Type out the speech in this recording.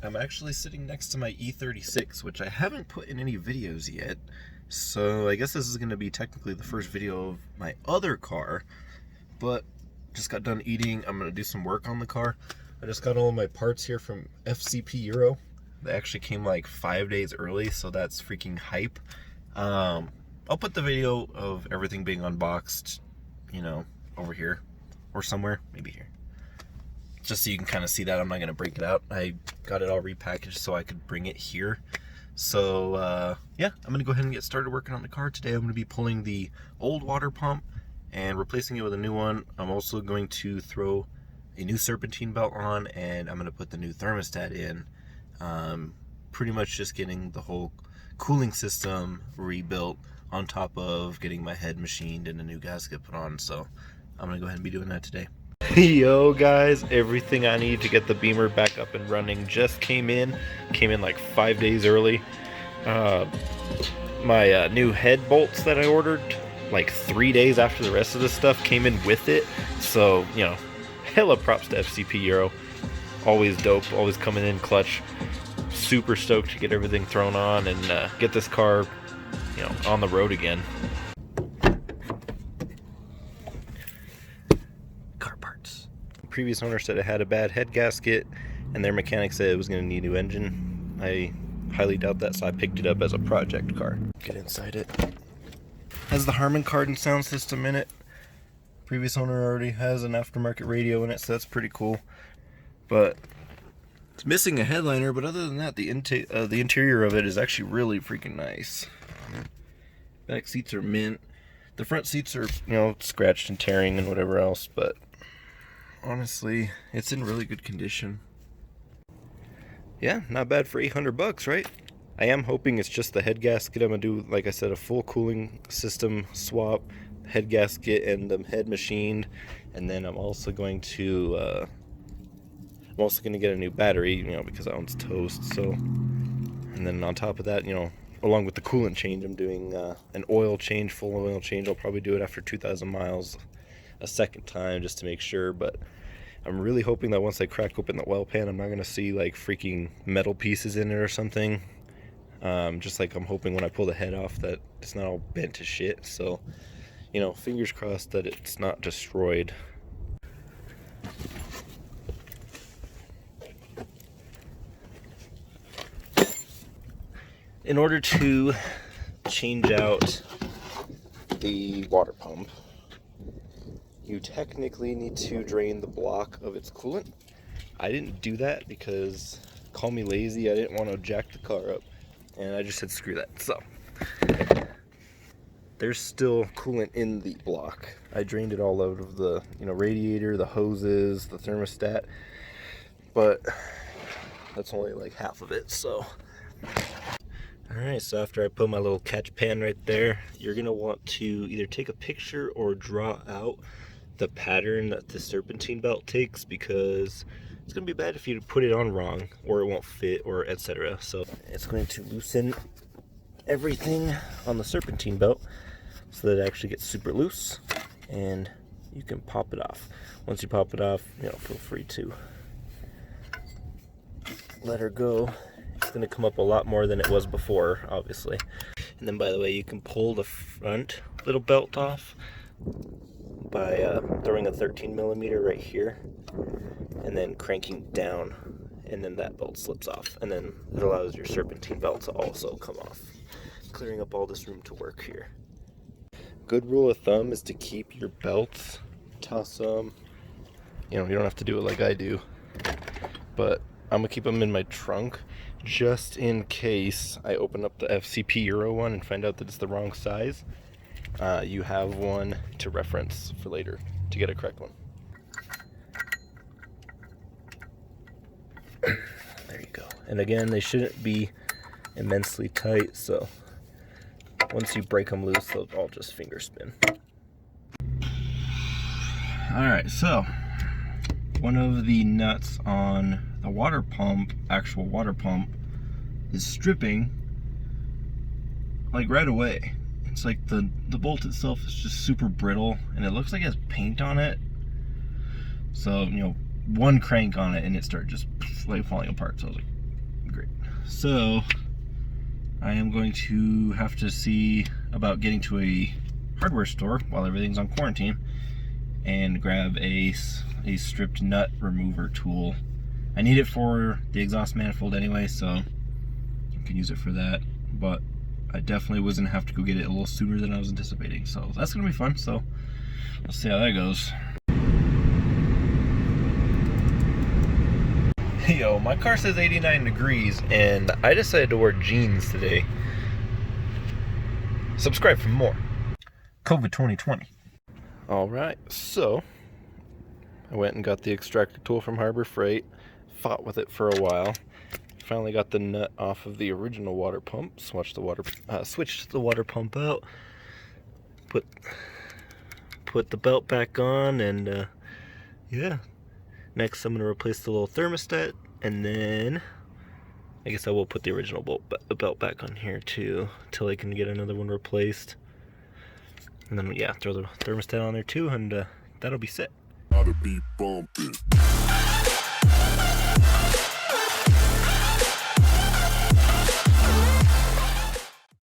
I'm actually sitting next to my E36, which I haven't put in any videos yet. So I guess this is going to be technically the first video of my other car, but just got done eating. I'm going to do some work on the car. I just got all my parts here from FCP Euro. They actually came like 5 days early, so that's freaking hype. I'll put the video of everything being unboxed, you know, over here or somewhere, maybe here, just so you can kind of see that. I'm not going to break it out. I got it all repackaged so I could bring it here. So yeah, I'm going to go ahead and get started working on the car today. I'm going to be pulling the old water pump and replacing it with a new one. I'm also going to throw a new serpentine belt on, and I'm going to put the new thermostat in. Pretty much just getting the whole cooling system rebuilt on top of getting my head machined and a new gasket put on. So I'm going to go ahead and be doing that today. Yo guys, everything I need to get the Beamer back up and running just came in like 5 days early. My new head bolts that I ordered like 3 days after the rest of the stuff came in with it. So, you know, hella props to FCP Euro. Always dope, always coming in clutch. Super stoked to get everything thrown on and get this car, you know, on the road again. Previous owner said it had a bad head gasket, and their mechanic said it was going to need a new engine. I highly doubt that, so I picked it up as a project car. Get inside it. Has the Harman Kardon sound system in it. Previous owner already has an aftermarket radio in it, so that's pretty cool. But it's missing a headliner, but other than that, the interior of it is actually really freaking nice. Back seats are mint. The front seats are, you know, scratched and tearing and whatever else, but honestly, it's in really good condition. Yeah, not bad for 800 bucks, right? I am hoping it's just the head gasket. I'm gonna do, like I said, a full cooling system swap, head gasket and the head machined, and then I'm also going to get a new battery, you know, because that one's toast. So, and then on top of that, you know, along with the coolant change, I'm doing an oil change, full oil change. I'll probably do it after 2,000 miles. A second time just to make sure, but I'm really hoping that once I crack open the oil pan, I'm not gonna see like freaking metal pieces in it or something. Just like I'm hoping when I pull the head off that it's not all bent to shit. So, you know, fingers crossed that it's not destroyed. In order to change out the water pump, you technically need to drain the block of its coolant. I didn't do that because, call me lazy, I didn't want to jack the car up, and I just said screw that. So there's still coolant in the block. I drained it all out of the, you know, radiator, the hoses, the thermostat, but that's only like half of it. So alright, so after I put my little catch pan right there, you're gonna want to either take a picture or draw out the pattern that the serpentine belt takes, because it's going to be bad if you put it on wrong or it won't fit or etc. So it's going to loosen everything on the serpentine belt so that it actually gets super loose, and you can pop it off. Once you pop it off, you know, feel free to let her go. It's going to come up a lot more than it was before, obviously. And then, by the way, you can pull the front little belt off by throwing a 13 millimeter right here and then cranking down, and then that belt slips off, and then it allows your serpentine belt to also come off, clearing up all this room to work here. Good rule of thumb is to keep your belts, toss them, you know, you don't have to do it like I do, but I'm gonna keep them in my trunk just in case I open up the FCP Euro one and find out that it's the wrong size. You have one to reference for later to get a correct one. There you go. And again, they shouldn't be immensely tight, so once you break them loose, they'll all just finger spin. Alright, so one of the nuts on the water pump, actual water pump, is stripping like right away. It's like the bolt itself is just super brittle, and it looks like it has paint on it. So, you know, one crank on it and it started just like falling apart. So I was like, Great. So I am going to have to see about getting to a hardware store while everything's on quarantine and grab a stripped nut remover tool. I need it for the exhaust manifold anyway, so I can use it for that, but I definitely was gonna have to go get it a little sooner than I was anticipating, so that's gonna be fun. So let's see how that goes. Yo, my car says 89 degrees and I decided to wear jeans today. Subscribe for more. COVID 2020. Alright, so I went and got the extractor tool from Harbor Freight, fought with it for a while, finally got the nut off of the original water pump, switched the water pump out, put the belt back on, and yeah. Next I'm going to replace the little thermostat, and then I guess I will put the original belt back on here too, until I can get another one replaced. And then, yeah, throw the thermostat on there too, and that'll be set. Gotta be bumping.